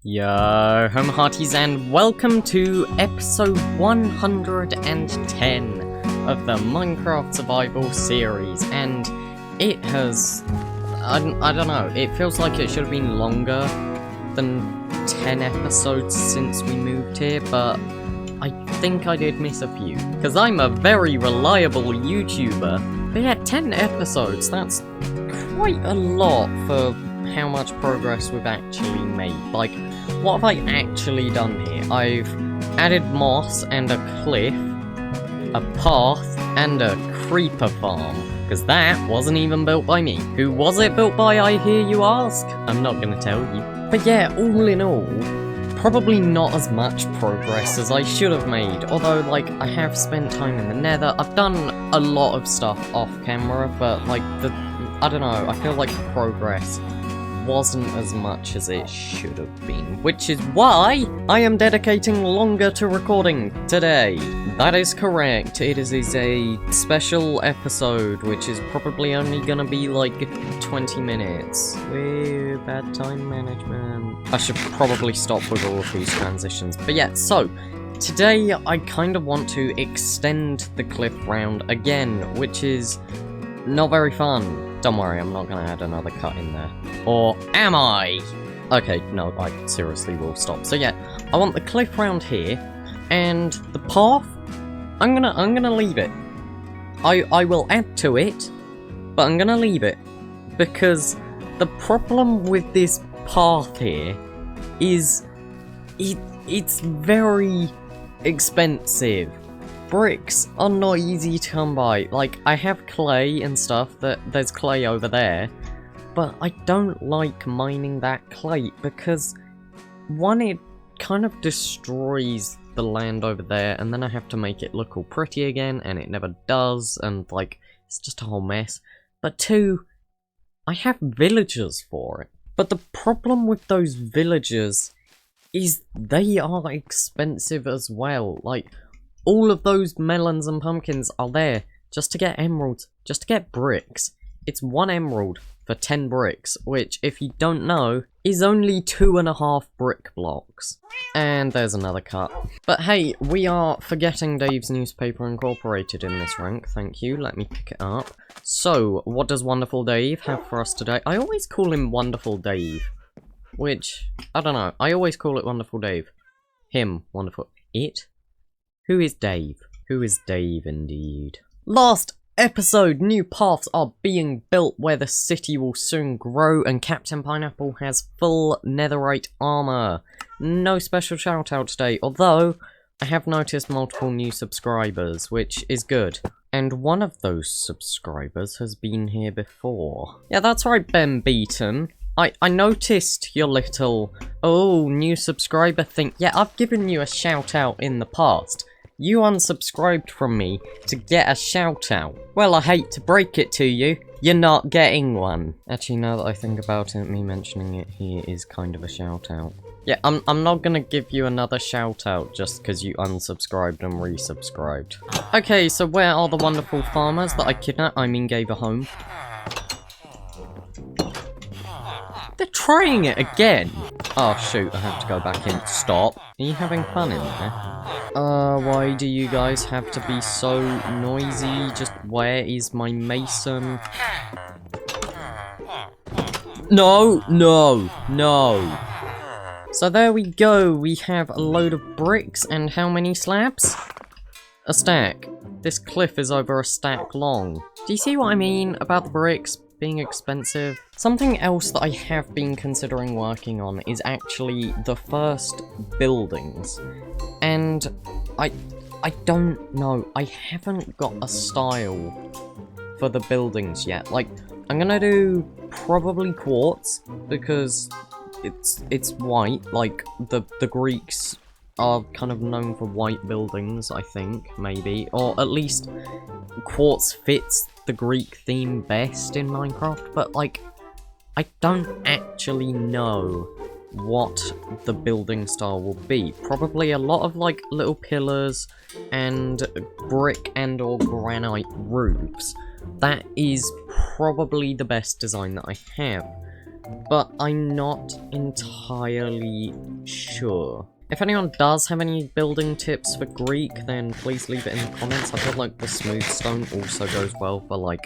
Yo, home hearties, and welcome to episode 110 of the Minecraft Survival series. And it has, I don't know, it feels like it should have been longer than 10 episodes since we moved here, but I think I did miss a few, because I'm a very reliable YouTuber. But yeah, 10 episodes, that's quite a lot for how much progress we've actually made. Like, what have I actually done here? I've added moss and a cliff, a path, and a creeper farm. Because that wasn't even built by me. Who was it built by, I hear you ask? I'm not gonna tell you. But yeah, all in all, probably not as much progress as I should have made. Although, like, I have spent time in the nether. I've done a lot of stuff off camera, but, like, I don't know, I feel like the progress wasn't as much as it should have been, which is why I am dedicating longer to recording today. That is correct, it is a special episode, which is probably only gonna be like 20 minutes. We're bad time management. I should probably stop with all of these transitions. But yeah, so today I kind of want to extend the cliff round again, which is not very fun. Don't worry, I'm not gonna add another cut in there. Or am I? Okay, no, I seriously will stop. So yeah, I want the cliff round here, and the path, I'm gonna leave it. I will add to it, but I'm gonna leave it. Because the problem with this path here is it's very expensive. Bricks are not easy to come by. Like, I have clay and stuff, there's clay over there, but I don't like mining that clay because, one, it kind of destroys the land over there, and then I have to make it look all pretty again, and it never does, and, like, it's just a whole mess. But two, I have villagers for it. But the problem with those villagers is they are expensive as well. Like, all of those melons and pumpkins are there just to get emeralds, just to get bricks. It's 1 emerald for 10 bricks, which, if you don't know, is only 2.5 brick blocks. And there's another cut. But hey, we are forgetting Dave's Newspaper Incorporated in this rank, thank you, let me pick it up. So, what does Wonderful Dave have for us today? I always call him Wonderful Dave, which, I don't know, I always call it Wonderful Dave. Him, Wonderful, it? Who is Dave? Who is Dave indeed? Last episode, new paths are being built where the city will soon grow, and Captain Pineapple has full netherite armor. No special shout out today, although I have noticed multiple new subscribers, which is good. And one of those subscribers has been here before. Yeah, that's right, Ben Beaton. I noticed your little, oh, new subscriber thing. Yeah, I've given you a shout out in the past. You unsubscribed from me to get a shout out. Well, I hate to break it to you, you're not getting one. Actually, now that I think about it, me mentioning it here is kind of a shout out. Yeah, I'm not gonna give you another shout out just because you unsubscribed and resubscribed. Okay, so where are the wonderful farmers that I kidnapped, gave a home? They're trying it again! Oh shoot, I have to go back in. Stop. Are you having fun in there? Why do you guys have to be so noisy? Just where is my mason? No, no, no. So there we go, we have a load of bricks, and how many slabs? A stack. This cliff is over a stack long. Do you see what I mean about the bricks being expensive? Something else that I have been considering working on is actually the first buildings. And I don't know, I haven't got a style for the buildings yet. Like, I'm gonna do probably quartz, because it's white. Like, the Greeks are kind of known for white buildings, I think, maybe. Or at least quartz fits the Greek theme best in Minecraft, but, like, I don't actually know what the building style will be. Probably a lot of, like, little pillars and brick and or granite roofs. That is probably the best design that I have. but I'm not entirely sure. If anyone does have any building tips for Greek, then please leave it in the comments. I feel like the smooth stone also goes well for, like,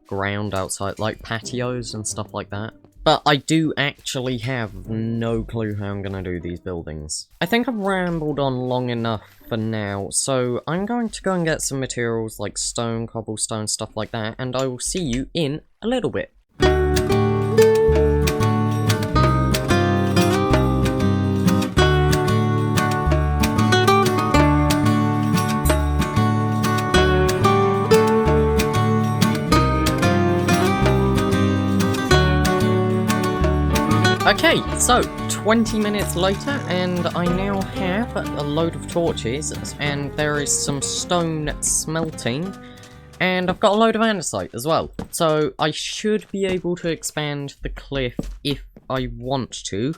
ground outside, like patios and stuff like that. But I do actually have no clue how I'm gonna do these buildings. I think I've rambled on long enough for now, so I'm going to go and get some materials like stone, cobblestone, stuff like that, and I will see you in a little bit. Okay, so 20 minutes later, and I now have a load of torches, and there is some stone smelting, and I've got a load of andesite as well. So I should be able to expand the cliff if I want to.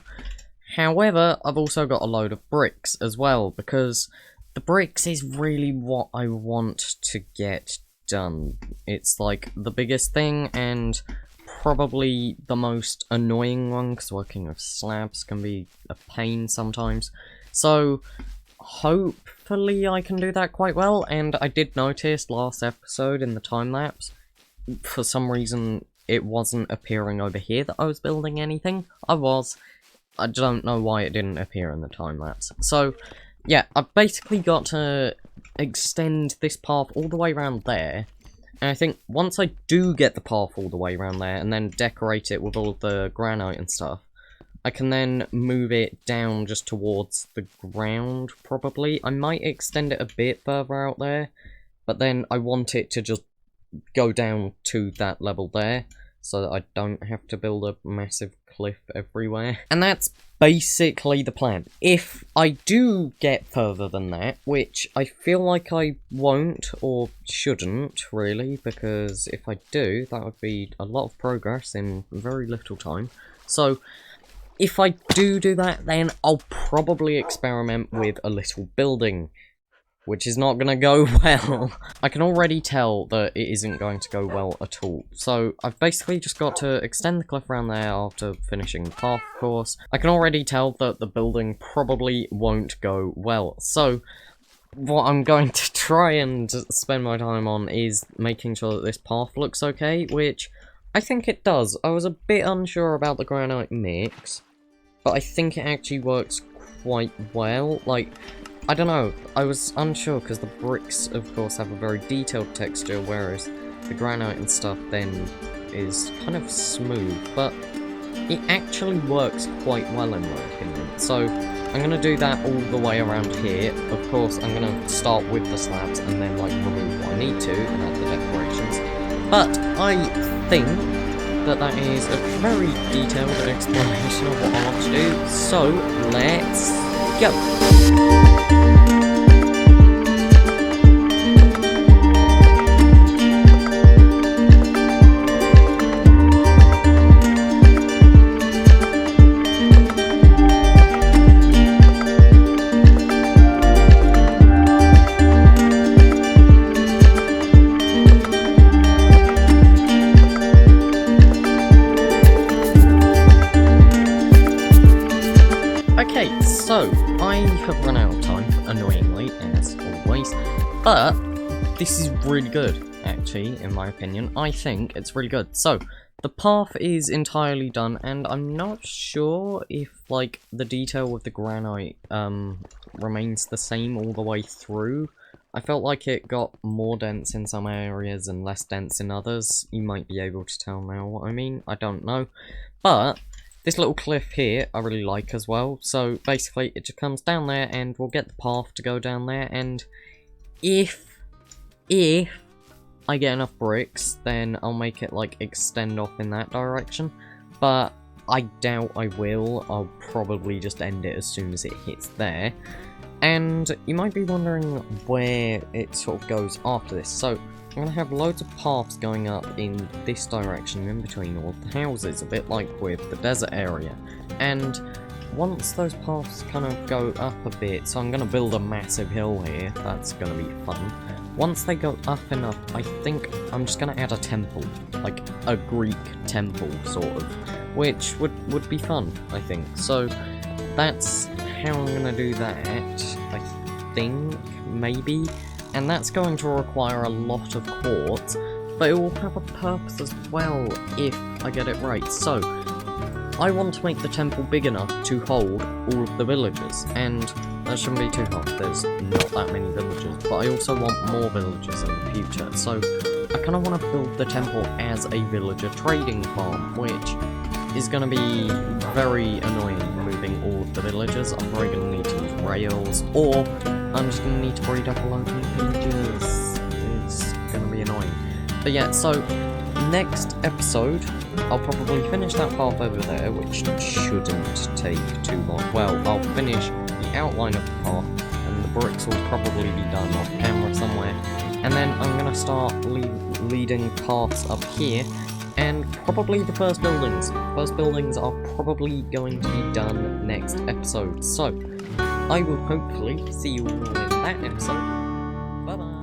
However, I've also got a load of bricks as well, because the bricks is really what I want to get done. It's like the biggest thing, and probably the most annoying one, because working with slabs can be a pain sometimes. So hopefully I can do that quite well. And I did notice last episode in the time-lapse, for some reason it wasn't appearing over here that I was building anything. I don't know why it didn't appear in the time-lapse. So yeah, I've basically got to extend this path all the way around there. And I think once I do get the path all the way around there and then decorate it with all the granite and stuff, I can then move it down just towards the ground, probably. I might extend it a bit further out there, but then I want it to just go down to that level there, so that I don't have to build a massive cliff everywhere. And that's basically the plan. If I do get further than that, which I feel like I won't or shouldn't really, because if I do, that would be a lot of progress in very little time. So if I do that, then I'll probably experiment with a little building, which is not going to go well. I can already tell that it isn't going to go well at all. So I've basically just got to extend the cliff around there after finishing the path, of course. I can already tell that the building probably won't go well. So what I'm going to try and spend my time on is making sure that this path looks okay, which I think it does. I was a bit unsure about the granite mix, but I think it actually works quite well. Like, I don't know, I was unsure because the bricks, of course, have a very detailed texture, whereas the granite and stuff then is kind of smooth, but it actually works quite well in my opinion. So I'm going to do that all the way around here. Of course, I'm going to start with the slabs and then like remove what I need to and add the decorations. But I think that that is a very detailed explanation of what I want to do, so let's go! Okay, so I have run out of time, annoyingly, as always, but this is really good, actually, in my opinion. I think it's really good. So, the path is entirely done, and I'm not sure if, like, the detail with the granite, remains the same all the way through. I felt like it got more dense in some areas and less dense in others. You might be able to tell now what I mean, I don't know. But this little cliff here, I really like as well. So basically, it just comes down there, and we'll get the path to go down there. And if I get enough bricks, then I'll make it like extend off in that direction. But I doubt I will. I'll probably just end it as soon as it hits there. And you might be wondering where it sort of goes after this. So I'm going to have loads of paths going up in this direction in between all the houses, a bit like with the desert area. And once those paths kind of go up a bit, so I'm going to build a massive hill here, that's going to be fun. once they go up enough, I think I'm just gonna add a temple, like a Greek temple, sort of, which would be fun, I think. So that's how I'm gonna do that, I think, maybe, and that's going to require a lot of quartz, but it will have a purpose as well if I get it right. So I want to make the temple big enough to hold all of the villagers, and that shouldn't be too hard, there's not that many villagers, but I also want more villagers in the future, so I kind of want to build the temple as a villager trading farm, which is going to be very annoying moving all of the villagers. I'm probably going to need to use rails, or I'm just going to need to breed up a load of villagers. It's going to be annoying. But yeah, so next episode, I'll probably finish that path over there, which shouldn't take too long. Well, I'll finish the outline of the path, and the bricks will probably be done off camera somewhere. And then I'm going to start leading paths up here, and probably the first buildings. First buildings are probably going to be done next episode. So, I will hopefully see you all in that episode. Bye-bye!